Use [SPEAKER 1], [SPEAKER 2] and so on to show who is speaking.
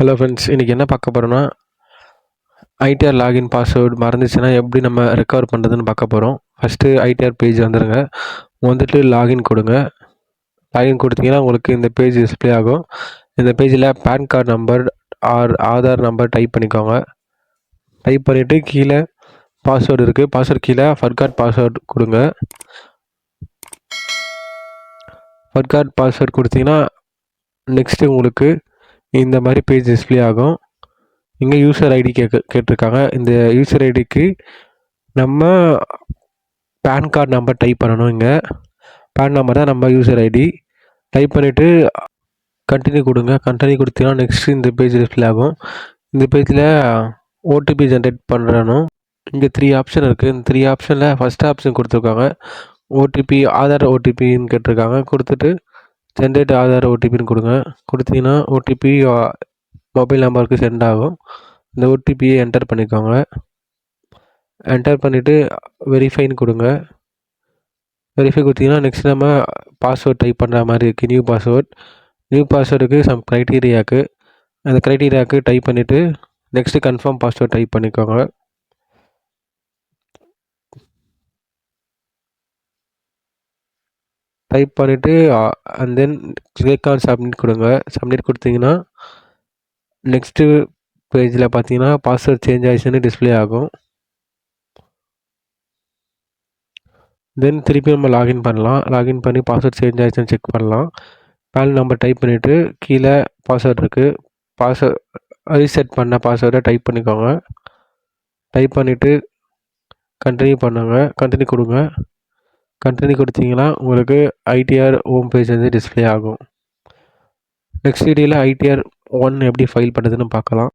[SPEAKER 1] Hello friends, இன்றைக்கி என்ன பார்க்க போகிறோன்னா, ஐடிஆர் லாகின் பாஸ்வேர்டு மறந்துச்சுன்னா எப்படி நம்ம ரெக்கவர் பண்ணுறதுன்னு பார்க்க போகிறோம். ஃபஸ்ட்டு ஐடிஆர் பேஜ் வந்துடுங்க. வந்துட்டு லாகின் கொடுங்க. லாகின் கொடுத்தீங்கன்னா உங்களுக்கு இந்த பேஜ் டிஸ்பிளே ஆகும். இந்த பேஜில் PAN card number or Aadhaar number type பண்ணிக்கோங்க. டைப் பண்ணிவிட்டு கீழே பாஸ்வேர்டு இருக்குது. பாஸ்வேர்டு கீழே ஃபர்காட் பாஸ்வேர்டு கொடுங்க. ஃபர்காட் பாஸ்வேர்டு கொடுத்தீங்கன்னா நெக்ஸ்ட்டு உங்களுக்கு இந்த மாதிரி பேஜ் டிஸ்பிளே ஆகும். இங்கே யூசர் ஐடி கேட்டிருக்காங்க. இந்த யூசர் ஐடிக்கு நம்ம பேன் கார்டு நம்பர் டைப் பண்ணணும். இங்கே பேன் நம்பர் தான் நம்ம யூசர் ஐடி. டைப் பண்ணிவிட்டு கண்டினியூ கொடுங்க. கண்டினியூ கொடுத்தீங்கன்னா நெக்ஸ்ட்டு இந்த பேஜ் டிஸ்பிளே ஆகும். இந்த பேஜில் ஓடிபி ஜென்ரேட் பண்ணுறணும். இங்கே 3 ஆப்ஷன் இருக்குது. இந்த 3 ஆப்ஷனில் ஃபஸ்ட் ஆப்ஷன் கொடுத்துருக்காங்க. ஓடிபி ஆதார் ஓடிபின்னு கேட்டிருக்காங்க. கொடுத்துட்டு ஜென்ரேட் ஆதார் ஓடிபின்னு கொடுங்க. கொடுத்தீங்கன்னா ஓடிபி மொபைல் நம்பருக்கு சென்ட் ஆகும். இந்த ஓடிபியை என்டர் பண்ணிக்கோங்க. என்டர் பண்ணிவிட்டு வெரிஃபைன்னு கொடுங்க. வெரிஃபை கொடுத்தீங்கன்னா நெக்ஸ்ட் நம்ம பாஸ்வேர்ட் டைப் பண்ணுற மாதிரி இருக்குது. நியூ பாஸ்வேர்டுக்கு சம் க்ரைட்டீரியாவுக்கு அந்த க்ரைட்டீரியாவுக்கு டைப் பண்ணிவிட்டு நெக்ஸ்ட்டு கன்ஃபார்ம் பாஸ்வேர்ட் டைப் பண்ணிக்கோங்க. டைப் பண்ணிவிட்டு and then click on submit கொடுங்க. சப்மிட் கொடுத்தீங்கன்னா நெக்ஸ்ட்டு பேஜில் பார்த்தீங்கன்னா பாஸ்வேர்ட் சேஞ்ச் ஆகிடுச்சுன்னு டிஸ்பிளே ஆகும். தென் திருப்பி நம்ம லாகின் பண்ணலாம். லாகின் பண்ணி பாஸ்வேர்ட் சேஞ்ச் ஆகிடுச்சுன்னு செக் பண்ணலாம். பேன் நம்பர் டைப் பண்ணிவிட்டு கீழே பாஸ்வேர்ட் இருக்குது. பாஸ்வேர்ட் ரீசெட் பண்ண பாஸ்வேர்டை டைப் பண்ணிக்கோங்க. டைப் பண்ணிவிட்டு கண்டினியூ பண்ணுங்க. கண்டினியூ கொடுங்க. கண்டினியூ கொடுத்தீங்கன்னா உங்களுக்கு ஐடிஆர் ஹோம் பேஜ் வந்து டிஸ்பிளே ஆகும். நெக்ஸ்ட் வீடியோவில் ஐடிஆர் 1 எப்படி ஃபைல் பண்ணுறதுன்னு பார்க்கலாம்.